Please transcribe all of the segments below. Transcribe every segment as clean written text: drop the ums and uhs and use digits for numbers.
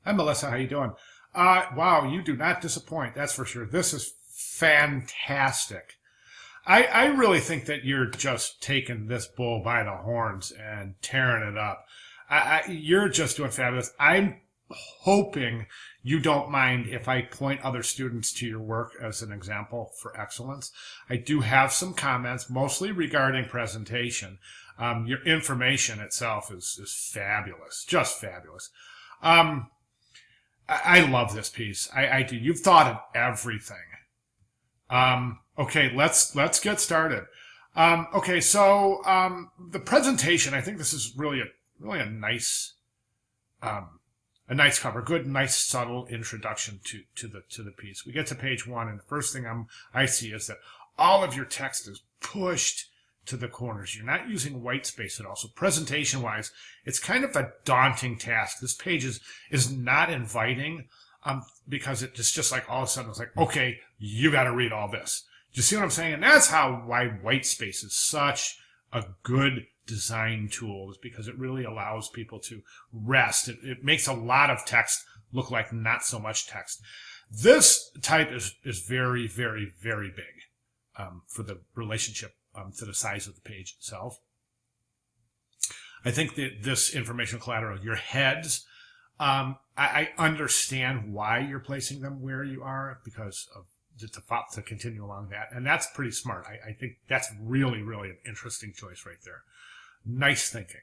Hi, Melissa. How you doing? Wow, you do not disappoint. That's for sure. This is fantastic. I really think that you're just taking this bull by the horns and tearing it up. You're just doing fabulous. I'm hoping you don't mind if I point other students to your work as an example for excellence. I do have some comments, mostly regarding presentation. Your information itself is fabulous, just fabulous. Um, I love this piece. I do. You've thought of everything. Okay, let's get started. Okay, so the presentation. I think this is really um, a nice cover. Good, nice, subtle introduction to the piece. We get to page one, and the first thing I see is that all of your text is pushed to the corners. You're not using white space at all. So presentation wise, it's kind of a daunting task. This page is not inviting, because it's just like all of a sudden it's like, okay, you got to read all this. Do you see what I'm saying? And that's why white space is such a good design tool, is because it really allows people to rest. It makes a lot of text look like not so much text. This type is very, very, very big, for the relationship, to the size of the page itself. I think that this informational collateral, your heads, I understand why you're placing them where you are, because of to continue along that. And that's pretty smart. I think that's really, really an interesting choice right there. Nice thinking.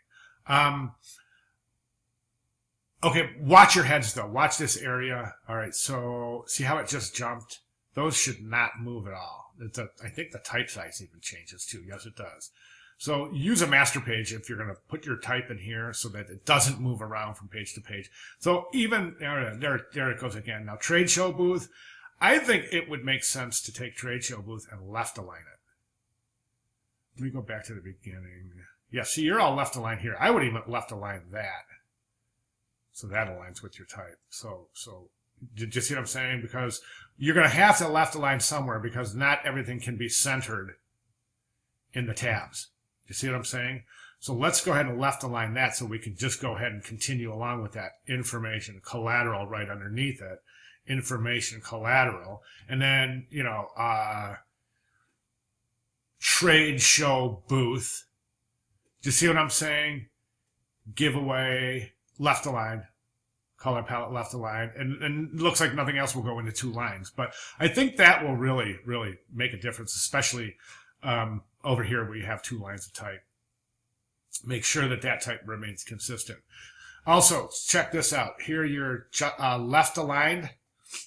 Okay, watch your heads though. Watch this area. All right, so see how it just jumped? Those should not move at all. I think the type size even changes too. Yes, it does. So use a master page if you're going to put your type in here so that it doesn't move around from page to page. So even there it goes again. Now trade show booth. I think it would make sense to take trade show booth and left align it. Let me go back to the beginning. Yeah, see, you're all left align here. I would even left align that, so that aligns with your type. So did you see what I'm saying? Because you're going to have to left align somewhere, because not everything can be centered in the tabs. You see what I'm saying? So let's go ahead and left align that, so we can just go ahead and continue along with that information collateral right underneath it. Information collateral, and then trade show booth. Do you see what I'm saying? Giveaway, left align, color palette left align, and it looks like nothing else will go into two lines. But I think that will really, really make a difference, especially over here where you have two lines of type. Make sure that type remains consistent. Also, check this out. Here you're left aligned.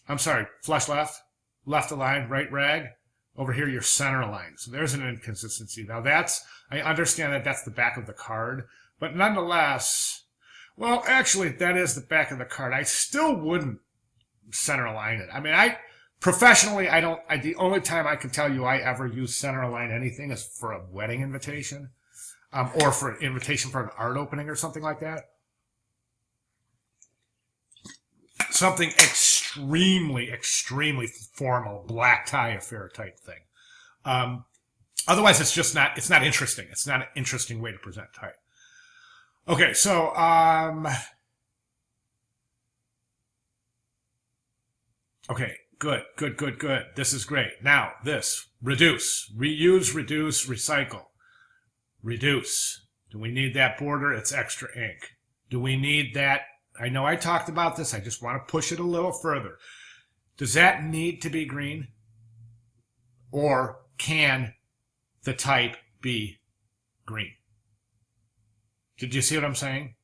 I'm sorry, flush left aligned, right rag. Over here, you're center aligned. So there's an inconsistency. Now I understand that that's the back of the card, but nonetheless, well, actually, that is the back of the card. I still wouldn't center align it. I mean, professionally, the only time I can tell you I ever use center align anything is for a wedding invitation, or for an invitation for an art opening or something like that. Something extremely, extremely formal, black tie affair type thing. Otherwise, it's not interesting. It's not an interesting way to present type. Okay, so, okay, good. This is great. Now, reduce, reuse, reduce, recycle. Reduce. Do we need that border? It's extra ink. Do we need that? I know I talked about this. I just want to push it a little further. Does that need to be green? Or can the type be green? Did you see what I'm saying?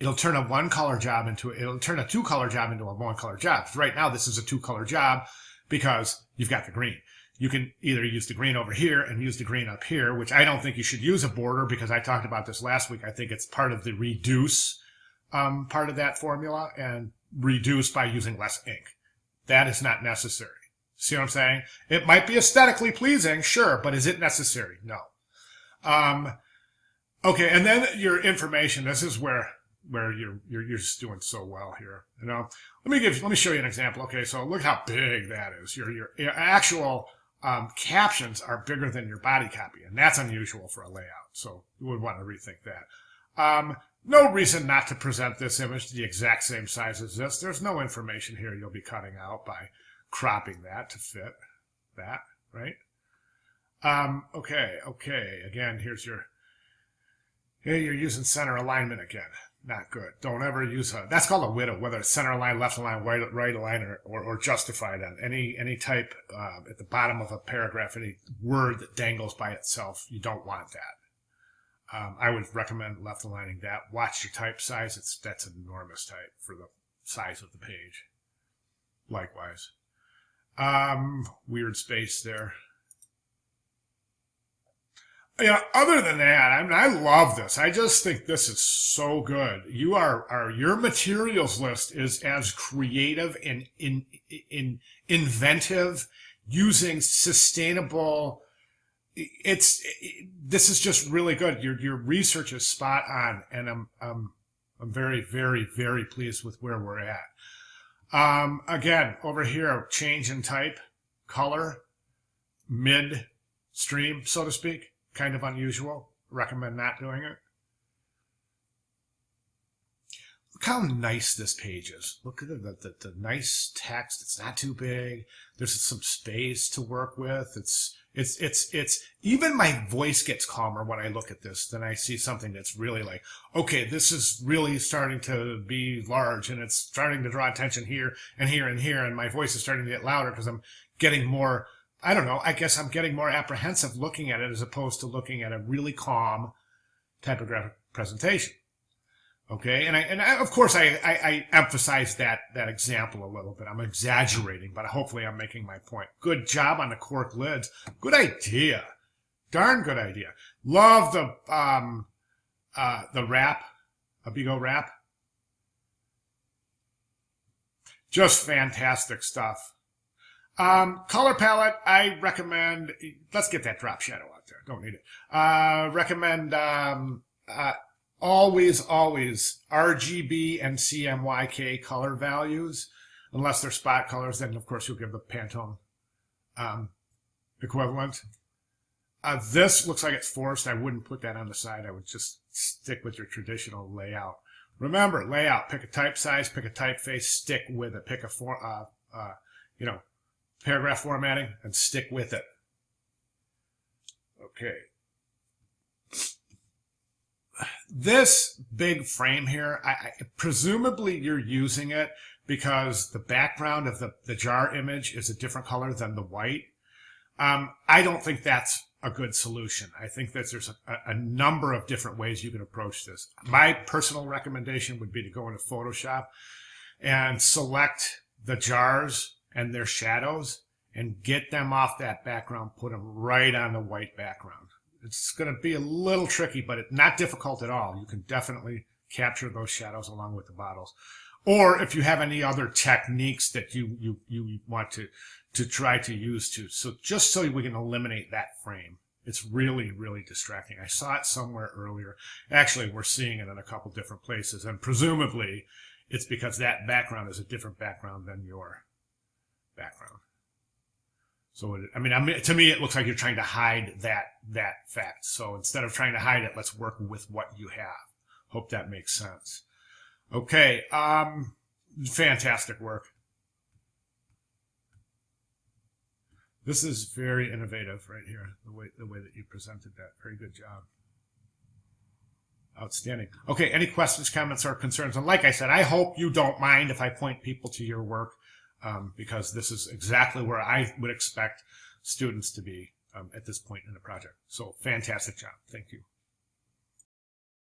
It'll turn a two-color job into a one-color job. Right now, this is a two-color job because you've got the green. You can either use the green over here and use the green up here, which I don't think you should use a border, because I talked about this last week. I think it's part of the reduce part of that formula, and reduce by using less ink. That is not necessary. See what I'm saying? It might be aesthetically pleasing, sure, but is it necessary? No. Okay, and then your information. This is where you're just doing so well here. Let me show you an example. Okay, so look how big that is. Your actual captions are bigger than your body copy, and that's unusual for a layout, so you would want to rethink that. No reason not to present this image the exact same size as this. There's no information here you'll be cutting out by cropping that to fit that, right? Okay. Again, here you're using center alignment again. Not good. Don't ever use that's called a widow, whether it's center align, left align, right align, or justified on any type at the bottom of a paragraph, any word that dangles by itself. You don't want that. I would recommend left aligning that. Watch your type size. That's an enormous type for the size of the page. Likewise. Weird space there. Yeah, other than that, I mean, I love this. I just think this is so good. Your materials list is as creative and inventive, using sustainable. This is just really good. Your research is spot on, and I'm very, very, very pleased with where we're at. Again, over here, change in type, color, mid-stream, so to speak. Kind of unusual. Recommend not doing it. Look how nice this page is. Look at the nice text. It's not too big. There's some space to work with. It's even my voice gets calmer when I look at this. Then I see something that's really like, okay, this is really starting to be large, and it's starting to draw attention here and here and here, and my voice is starting to get louder because I'm getting more, I don't know, I guess I'm getting more apprehensive looking at it as opposed to looking at a really calm typographic presentation. Okay, and of course I emphasize that example a little bit. I'm exaggerating, but hopefully I'm making my point. Good job on the cork lids. Good idea. Darn good idea. Love the wrap, Abigo wrap. Just fantastic stuff. Color palette, I recommend, let's get that drop shadow out there. Don't need it. Recommend always RGB and CMYK color values. Unless they're spot colors, then of course you'll give the Pantone equivalent. This looks like it's forced. I wouldn't put that on the side. I would just stick with your traditional layout. Remember, layout, pick a type size, pick a typeface, stick with it. Pick a paragraph formatting and stick with it. Okay. This big frame here, presumably you're using it because the background of the jar image is a different color than the white. I don't think that's a good solution. I think that there's a number of different ways you can approach this. My personal recommendation would be to go into Photoshop and select the jars and their shadows and get them off that background, put them right on the white background. It's going to be a little tricky, but it's not difficult at all. You can definitely capture those shadows along with the bottles. Or if you have any other techniques that you want to try to use too. So just so we can eliminate that frame. It's really, really distracting. I saw it somewhere earlier. Actually, we're seeing it in a couple different places. And presumably, it's because that background is a different background than your background. So, to me, it looks like you're trying to hide that fact. So instead of trying to hide it, let's work with what you have. Hope that makes sense. Okay, fantastic work. This is very innovative right here, the way that you presented that. Very good job. Outstanding. Okay, any questions, comments, or concerns? And like I said, I hope you don't mind if I point people to your work. Because this is exactly where I would expect students to be at this point in the project. So fantastic job. Thank you.